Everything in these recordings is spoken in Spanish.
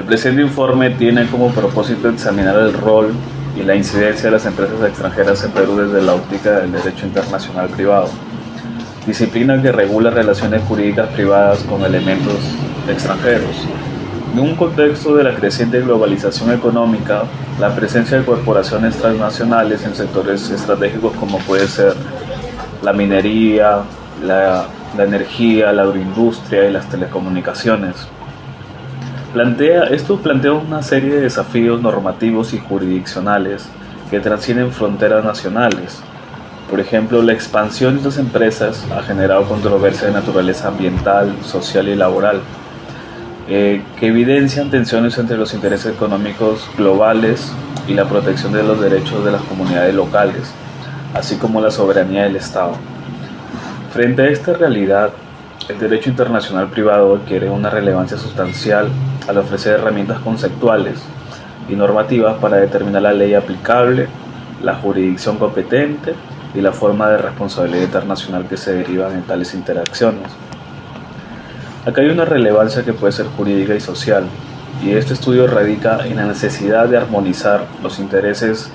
El presente informe tiene como propósito examinar el rol y la incidencia de las empresas extranjeras en Perú desde la óptica del derecho internacional privado, disciplina que regula relaciones jurídicas privadas con elementos extranjeros. En un contexto de la creciente globalización económica, la presencia de corporaciones transnacionales en sectores estratégicos como puede ser la minería, la energía, la agroindustria y las telecomunicaciones. Esto plantea una serie de desafíos normativos y jurisdiccionales que trascienden fronteras nacionales. Por ejemplo, la expansión de estas empresas ha generado controversia de naturaleza ambiental, social y laboral, que evidencian tensiones entre los intereses económicos globales y la protección de los derechos de las comunidades locales, así como la soberanía del Estado. Frente a esta realidad, el derecho internacional privado adquiere una relevancia sustancial al ofrecer herramientas conceptuales y normativas para determinar la ley aplicable, la jurisdicción competente y la forma de responsabilidad internacional que se derivan en tales interacciones. Acá hay una relevancia que puede ser jurídica y social, y este estudio radica en la necesidad de armonizar los intereses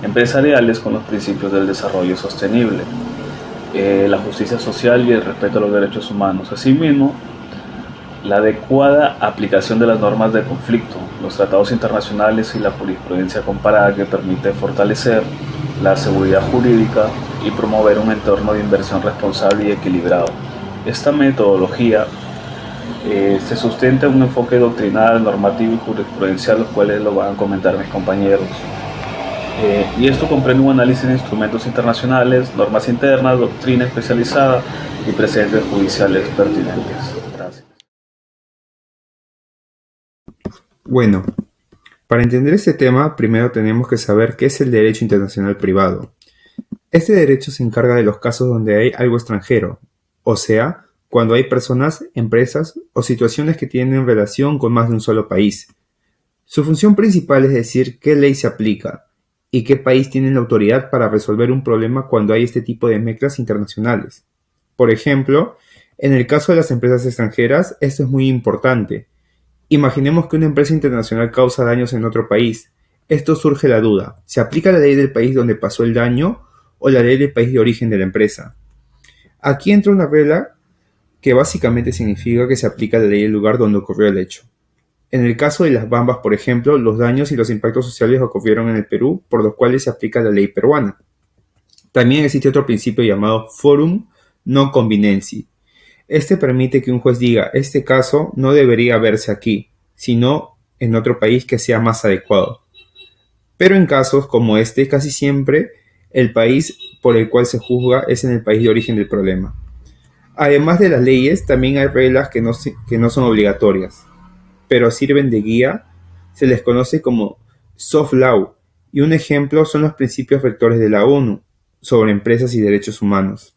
empresariales con los principios del desarrollo sostenible, la justicia social y el respeto a los derechos humanos. Asimismo, la adecuada aplicación de las normas de conflicto, los tratados internacionales y la jurisprudencia comparada que permite fortalecer la seguridad jurídica y promover un entorno de inversión responsable y equilibrado. Esta metodología se sustenta en un enfoque doctrinal, normativo y jurisprudencial, los cuales lo van a comentar mis compañeros. Y esto comprende un análisis de instrumentos internacionales, normas internas, doctrina especializada y precedentes judiciales pertinentes. Gracias. Bueno, para entender este tema, primero tenemos que saber qué es el derecho internacional privado. Este derecho se encarga de los casos donde hay algo extranjero, o sea, cuando hay personas, empresas o situaciones que tienen relación con más de un solo país. Su función principal es decir qué ley se aplica y qué país tiene la autoridad para resolver un problema cuando hay este tipo de mezclas internacionales. Por ejemplo, en el caso de las empresas extranjeras, esto es muy importante. Imaginemos que una empresa internacional causa daños en otro país. Esto surge la duda, ¿se aplica la ley del país donde pasó el daño o la ley del país de origen de la empresa? Aquí entra una regla que básicamente significa que se aplica la ley del lugar donde ocurrió el hecho. En el caso de las Bambas, por ejemplo, los daños y los impactos sociales ocurrieron en el Perú, por los cuales se aplica la ley peruana. También existe otro principio llamado forum non conveniency. Este permite que un juez diga, este caso no debería verse aquí, sino en otro país que sea más adecuado. Pero en casos como este, casi siempre el país por el cual se juzga es en el país de origen del problema. Además de las leyes, también hay reglas que no son obligatorias, pero sirven de guía. Se les conoce como soft law, y un ejemplo son los principios rectores de la ONU sobre empresas y derechos humanos.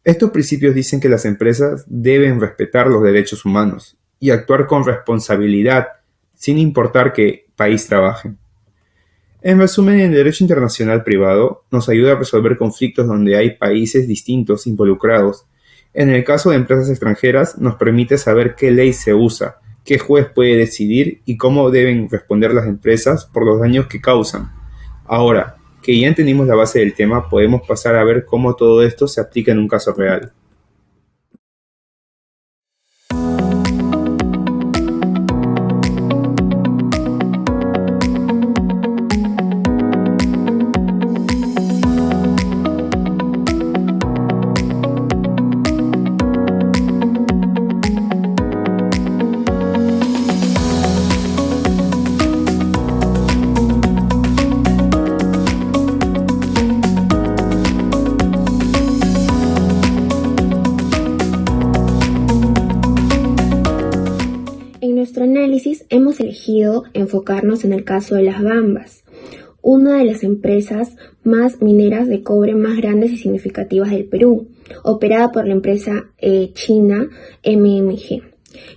Estos principios dicen que las empresas deben respetar los derechos humanos y actuar con responsabilidad, sin importar qué país trabajen. En resumen, el derecho internacional privado nos ayuda a resolver conflictos donde hay países distintos involucrados. En el caso de empresas extranjeras, nos permite saber qué ley se usa, qué juez puede decidir y cómo deben responder las empresas por los daños que causan. Ahora, que ya entendimos la base del tema, podemos pasar a ver cómo todo esto se aplica en un caso real. En nuestro análisis hemos elegido enfocarnos en el caso de las Bambas, una de las empresas más mineras de cobre más grandes y significativas del Perú, operada por la empresa china MMG.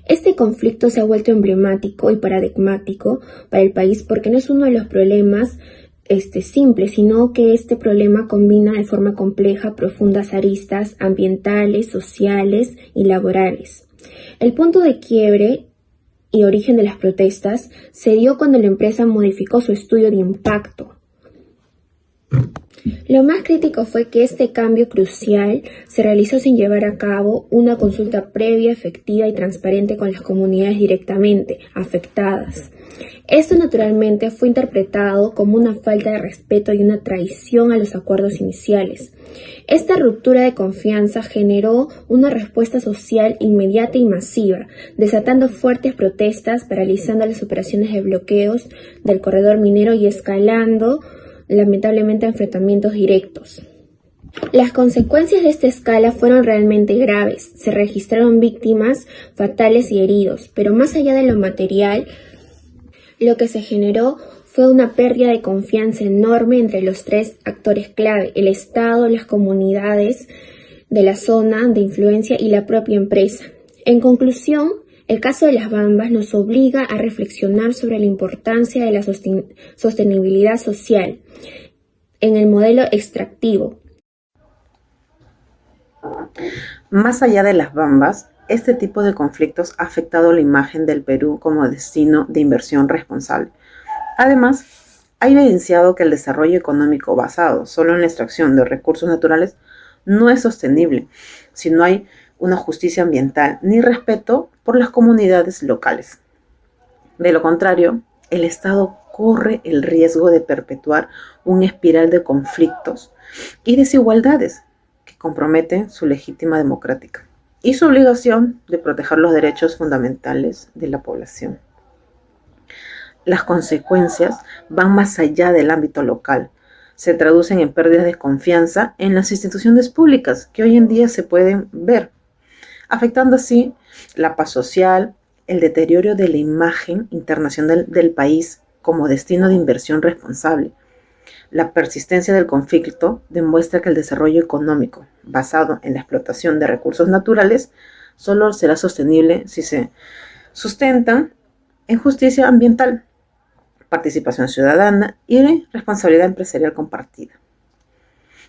Este conflicto se ha vuelto emblemático y paradigmático para el país porque no es uno de los problemas simples, sino que este problema combina de forma compleja profundas aristas ambientales, sociales y laborales. El punto de quiebre y origen de las protestas se dio cuando la empresa modificó su estudio de impacto. Lo más crítico fue que este cambio crucial se realizó sin llevar a cabo una consulta previa, efectiva y transparente con las comunidades directamente afectadas. Esto naturalmente fue interpretado como una falta de respeto y una traición a los acuerdos iniciales. Esta ruptura de confianza generó una respuesta social inmediata y masiva, desatando fuertes protestas, paralizando las operaciones de bloqueos del corredor minero y escalando lamentablemente a enfrentamientos directos. Las consecuencias de esta escala fueron realmente graves. Se registraron víctimas fatales y heridos, pero más allá de lo material, lo que se generó fue una pérdida de confianza enorme entre los tres actores clave: el Estado, las comunidades de la zona de influencia y la propia empresa. En conclusión, el caso de las Bambas nos obliga a reflexionar sobre la importancia de la sostenibilidad social en el modelo extractivo. Más allá de las Bambas, este tipo de conflictos ha afectado la imagen del Perú como destino de inversión responsable. Además, ha evidenciado que el desarrollo económico basado solo en la extracción de recursos naturales no es sostenible si no hay una justicia ambiental ni respeto por las comunidades locales. De lo contrario, el Estado corre el riesgo de perpetuar una espiral de conflictos y desigualdades que comprometen su legítima democrática y su obligación de proteger los derechos fundamentales de la población. Las consecuencias van más allá del ámbito local. Se traducen en pérdidas de confianza en las instituciones públicas que hoy en día se pueden ver, afectando así la paz social, el deterioro de la imagen internacional del país como destino de inversión responsable. La persistencia del conflicto demuestra que el desarrollo económico basado en la explotación de recursos naturales solo será sostenible si se sustentan en justicia ambiental, participación ciudadana y responsabilidad empresarial compartida.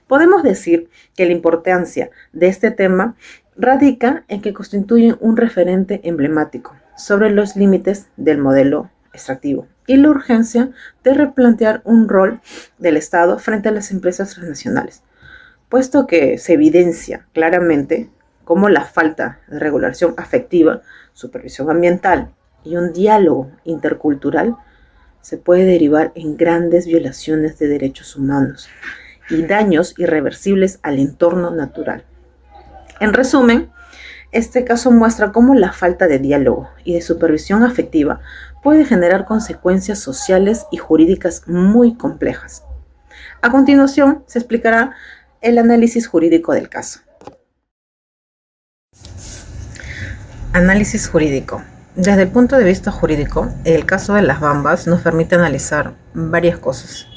Podemos decir que la importancia de este tema radica en que constituyen un referente emblemático sobre los límites del modelo extractivo y la urgencia de replantear un rol del Estado frente a las empresas transnacionales, puesto que se evidencia claramente cómo la falta de regulación afectiva, supervisión ambiental y un diálogo intercultural se puede derivar en grandes violaciones de derechos humanos y daños irreversibles al entorno natural. En resumen, este caso muestra cómo la falta de diálogo y de supervisión afectiva puede generar consecuencias sociales y jurídicas muy complejas. A continuación, se explicará el análisis jurídico del caso. Análisis jurídico. Desde el punto de vista jurídico, el caso de las Bambas nos permite analizar varias cosas.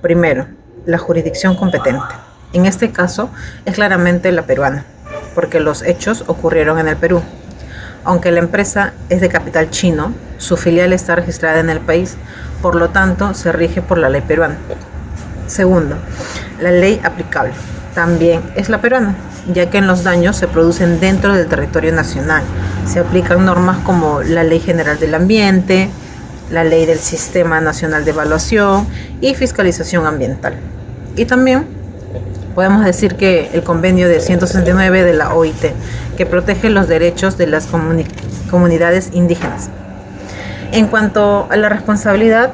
Primero, la jurisdicción competente. En este caso, es claramente la peruana, porque los hechos ocurrieron en el Perú. Aunque la empresa es de capital chino, su filial está registrada en el país, por lo tanto se rige por la ley peruana. Segundo, la ley aplicable también es la peruana, ya que los daños se producen dentro del territorio nacional. Se aplican normas como la Ley General del Ambiente, la Ley del Sistema Nacional de Evaluación y Fiscalización Ambiental. Y también podemos decir que el convenio de 169 de la OIT, que protege los derechos de las comunidades indígenas. En cuanto a la responsabilidad,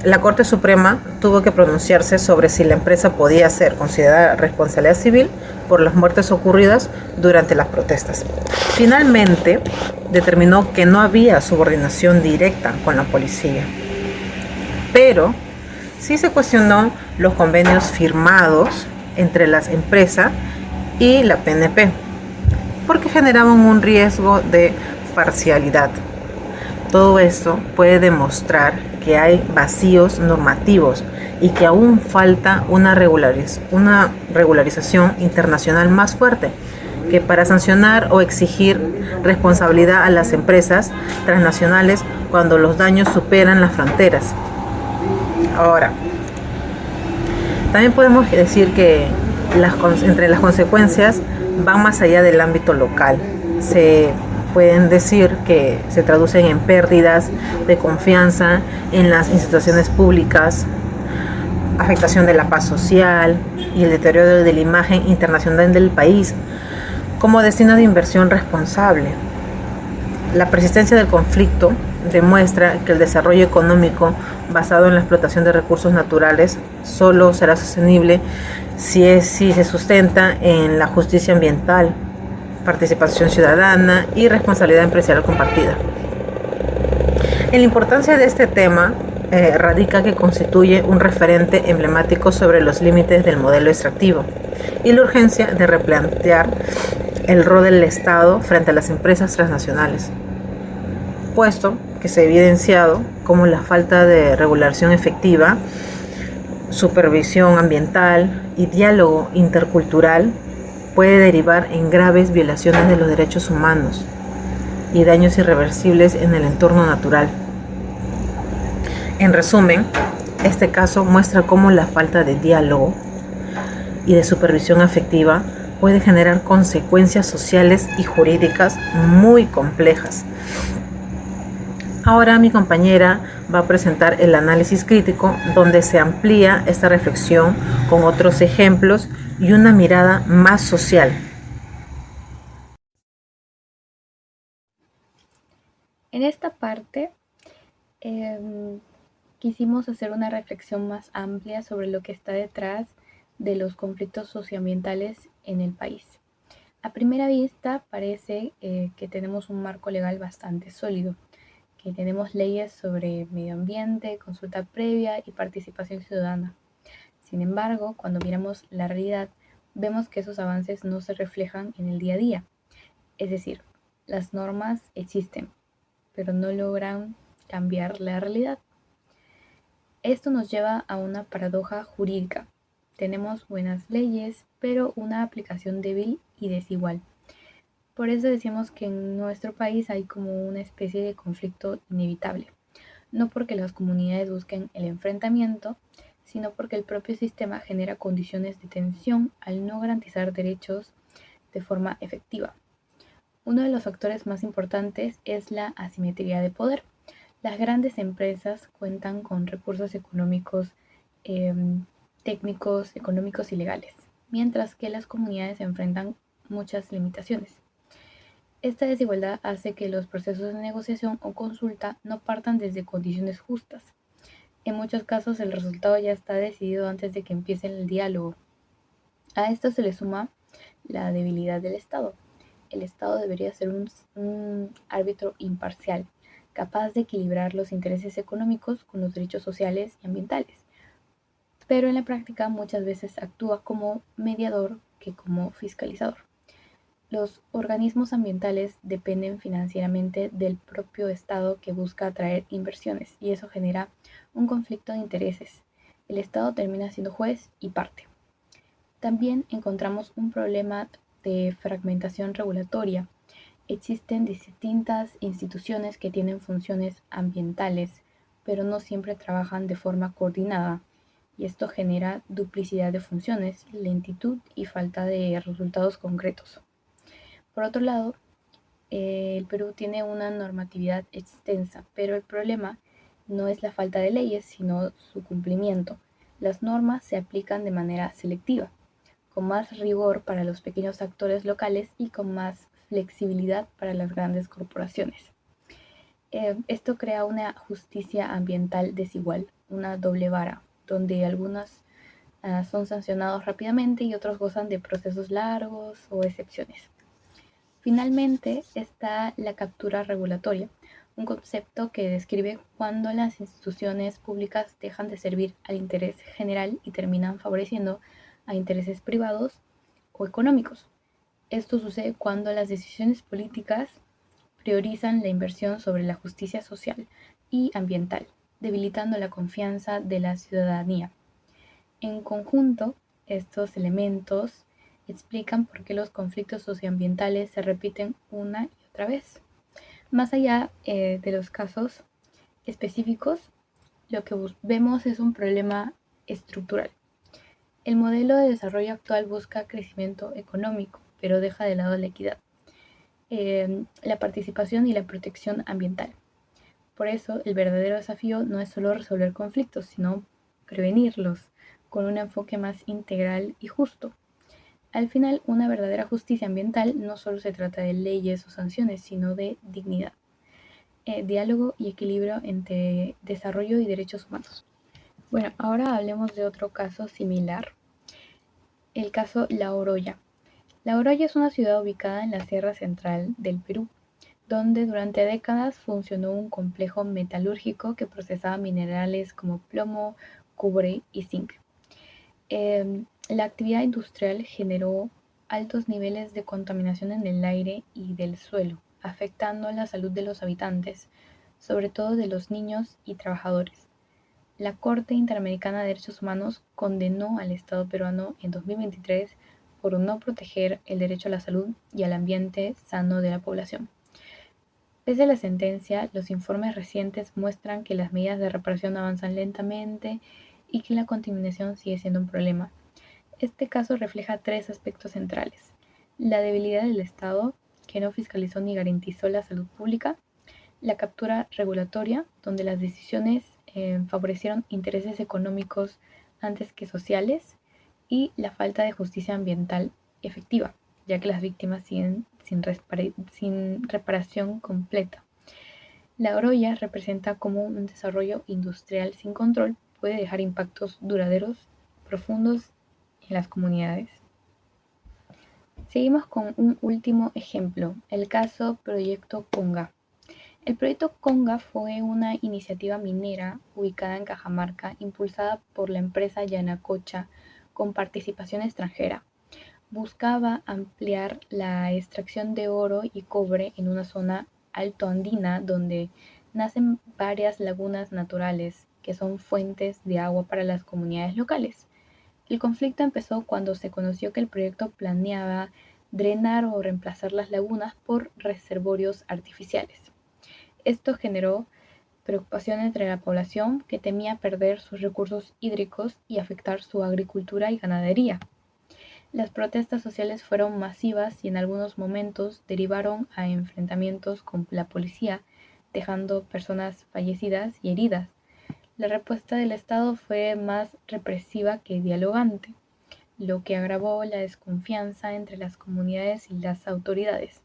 la Corte Suprema tuvo que pronunciarse sobre si la empresa podía ser considerada responsabilidad civil por las muertes ocurridas durante las protestas. Finalmente, determinó que no había subordinación directa con la policía, pero sí se cuestionó los convenios firmados entre las empresas y la PNP, porque generaban un riesgo de parcialidad. Todo esto puede demostrar que hay vacíos normativos y que aún falta una regularización internacional más fuerte, que para sancionar o exigir responsabilidad a las empresas transnacionales cuando los daños superan las fronteras. Ahora, también podemos decir que entre las consecuencias van más allá del ámbito local. Se pueden decir que se traducen en pérdidas de confianza en las instituciones públicas, afectación de la paz social y el deterioro de la imagen internacional del país como destino de inversión responsable. La persistencia del conflicto demuestra que el desarrollo económico basado en la explotación de recursos naturales solo será sostenible si se sustenta en la justicia ambiental, participación ciudadana y responsabilidad empresarial compartida. En la importancia de este tema radica que constituye un referente emblemático sobre los límites del modelo extractivo y la urgencia de replantear el rol del Estado frente a las empresas transnacionales, puesto que se ha evidenciado como la falta de regulación efectiva, supervisión ambiental y diálogo intercultural puede derivar en graves violaciones de los derechos humanos y daños irreversibles en el entorno natural. En resumen, este caso muestra cómo la falta de diálogo y de supervisión afectiva puede generar consecuencias sociales y jurídicas muy complejas. Ahora mi compañera va a presentar el análisis crítico, donde se amplía esta reflexión con otros ejemplos y una mirada más social. En esta parte quisimos hacer una reflexión más amplia sobre lo que está detrás de los conflictos socioambientales en el país. A primera vista parece que tenemos un marco legal bastante sólido, que tenemos leyes sobre medio ambiente, consulta previa y participación ciudadana. Sin embargo, cuando miramos la realidad, vemos que esos avances no se reflejan en el día a día. Es decir, las normas existen, pero no logran cambiar la realidad. Esto nos lleva a una paradoja jurídica. Tenemos buenas leyes, pero una aplicación débil y desigual. Por eso decimos que en nuestro país hay como una especie de conflicto inevitable. No porque las comunidades busquen el enfrentamiento, sino porque el propio sistema genera condiciones de tensión al no garantizar derechos de forma efectiva. Uno de los factores más importantes es la asimetría de poder. Las grandes empresas cuentan con recursos económicos, técnicos, económicos y legales, mientras que las comunidades enfrentan muchas limitaciones. Esta desigualdad hace que los procesos de negociación o consulta no partan desde condiciones justas. En muchos casos el resultado ya está decidido antes de que empiece el diálogo. A esto se le suma la debilidad del Estado. El Estado debería ser un árbitro imparcial, capaz de equilibrar los intereses económicos con los derechos sociales y ambientales. Pero en la práctica muchas veces actúa como mediador que como fiscalizador. Los organismos ambientales dependen financieramente del propio Estado que busca atraer inversiones y eso genera un conflicto de intereses. El Estado termina siendo juez y parte. También encontramos un problema de fragmentación regulatoria. Existen distintas instituciones que tienen funciones ambientales, pero no siempre trabajan de forma coordinada, y esto genera duplicidad de funciones, lentitud y falta de resultados concretos. Por otro lado, el Perú tiene una normatividad extensa, pero el problema no es la falta de leyes, sino su cumplimiento. Las normas se aplican de manera selectiva, con más rigor para los pequeños actores locales y con más flexibilidad para las grandes corporaciones. Esto crea una justicia ambiental desigual, una doble vara, donde algunos son sancionados rápidamente y otros gozan de procesos largos o excepciones. Finalmente está la captura regulatoria, un concepto que describe cuando las instituciones públicas dejan de servir al interés general y terminan favoreciendo a intereses privados o económicos. Esto sucede cuando las decisiones políticas priorizan la inversión sobre la justicia social y ambiental, debilitando la confianza de la ciudadanía. En conjunto, estos elementos explican por qué los conflictos socioambientales se repiten una y otra vez. Más allá de los casos específicos, lo que vemos es un problema estructural. El modelo de desarrollo actual busca crecimiento económico, pero deja de lado la equidad. la participación y la protección ambiental. Por eso, el verdadero desafío no es solo resolver conflictos, sino prevenirlos con un enfoque más integral y justo. Al final, una verdadera justicia ambiental no solo se trata de leyes o sanciones, sino de dignidad, diálogo y equilibrio entre desarrollo y derechos humanos. Bueno, ahora hablemos de otro caso similar, el caso La Oroya. La Oroya es una ciudad ubicada en la Sierra Central del Perú, donde durante décadas funcionó un complejo metalúrgico que procesaba minerales como plomo, cobre y zinc. La actividad industrial generó altos niveles de contaminación en el aire y del suelo, afectando la salud de los habitantes, sobre todo de los niños y trabajadores. La Corte Interamericana de Derechos Humanos condenó al Estado peruano en 2023 por no proteger el derecho a la salud y al ambiente sano de la población. Pese a la sentencia, los informes recientes muestran que las medidas de reparación avanzan lentamente y que la contaminación sigue siendo un problema. Este caso refleja tres aspectos centrales: la debilidad del Estado, que no fiscalizó ni garantizó la salud pública; la captura regulatoria, donde las decisiones favorecieron intereses económicos antes que sociales; y la falta de justicia ambiental efectiva, ya que las víctimas siguen sin reparación completa. La Oroya representa cómo un desarrollo industrial sin control puede dejar impactos duraderos, profundos en las comunidades. Seguimos con un último ejemplo, el caso Proyecto Conga. El Proyecto Conga fue una iniciativa minera ubicada en Cajamarca, impulsada por la empresa Yanacocha con participación extranjera. Buscaba ampliar la extracción de oro y cobre en una zona altoandina donde nacen varias lagunas naturales que son fuentes de agua para las comunidades locales. El conflicto empezó cuando se conoció que el proyecto planeaba drenar o reemplazar las lagunas por reservorios artificiales. Esto generó preocupación entre la población, que temía perder sus recursos hídricos y afectar su agricultura y ganadería. Las protestas sociales fueron masivas y en algunos momentos derivaron a enfrentamientos con la policía, dejando personas fallecidas y heridas. La respuesta del Estado fue más represiva que dialogante, lo que agravó la desconfianza entre las comunidades y las autoridades.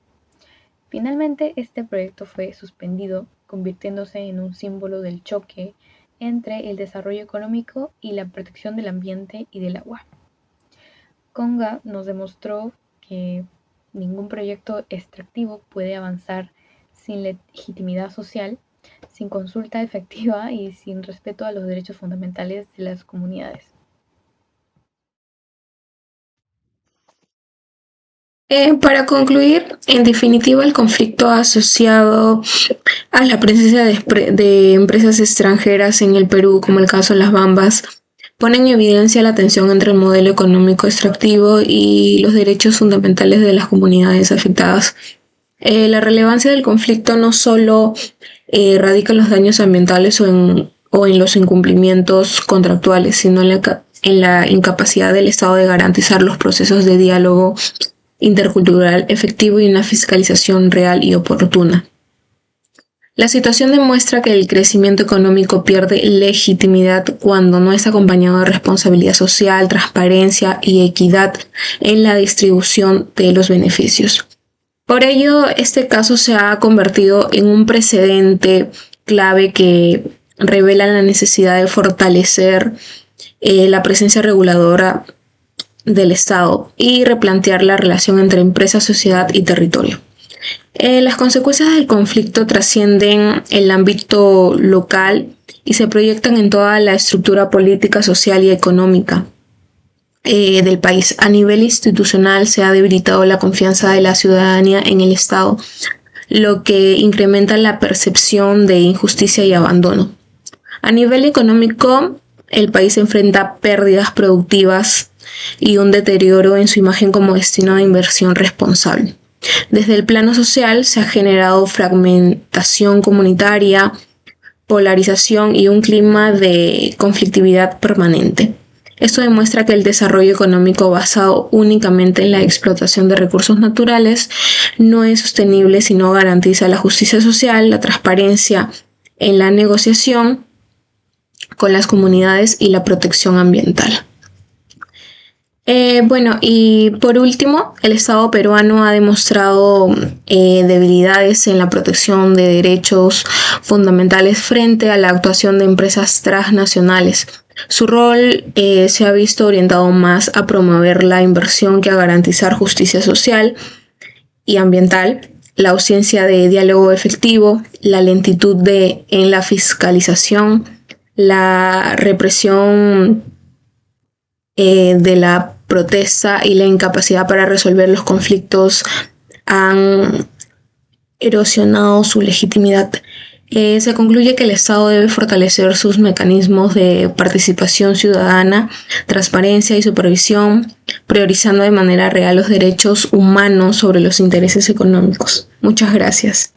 Finalmente, este proyecto fue suspendido, convirtiéndose en un símbolo del choque entre el desarrollo económico y la protección del ambiente y del agua. Conga nos demostró que ningún proyecto extractivo puede avanzar sin legitimidad social, sin consulta efectiva y sin respeto a los derechos fundamentales de las comunidades. Para concluir, en definitiva, el conflicto asociado a la presencia de empresas extranjeras en el Perú, como el caso de las Bambas, pone en evidencia la tensión entre el modelo económico extractivo y los derechos fundamentales de las comunidades afectadas. La relevancia del conflicto no solo radica en los daños ambientales o en los incumplimientos contractuales, sino en la incapacidad del Estado de garantizar los procesos de diálogo intercultural efectivo y una fiscalización real y oportuna. La situación demuestra que el crecimiento económico pierde legitimidad cuando no es acompañado de responsabilidad social, transparencia y equidad en la distribución de los beneficios. Por ello, este caso se ha convertido en un precedente clave que revela la necesidad de fortalecer la presencia reguladora del Estado y replantear la relación entre empresa, sociedad y territorio. Las consecuencias del conflicto trascienden el ámbito local y se proyectan en toda la estructura política, social y económica del país. A nivel institucional se ha debilitado la confianza de la ciudadanía en el Estado, lo que incrementa la percepción de injusticia y abandono. A nivel económico, el país enfrenta pérdidas productivas y un deterioro en su imagen como destino de inversión responsable. Desde el plano social se ha generado fragmentación comunitaria, polarización y un clima de conflictividad permanente. Esto demuestra que el desarrollo económico basado únicamente en la explotación de recursos naturales no es sostenible si no garantiza la justicia social, la transparencia en la negociación con las comunidades y la protección ambiental. Y por último, el Estado peruano ha demostrado debilidades en la protección de derechos fundamentales frente a la actuación de empresas transnacionales. Su rol se ha visto orientado más a promover la inversión que a garantizar justicia social y ambiental, la ausencia de diálogo efectivo, la lentitud en la fiscalización, la represión de la protesta y la incapacidad para resolver los conflictos han erosionado su legitimidad. Se concluye que el Estado debe fortalecer sus mecanismos de participación ciudadana, transparencia y supervisión, priorizando de manera real los derechos humanos sobre los intereses económicos. Muchas gracias.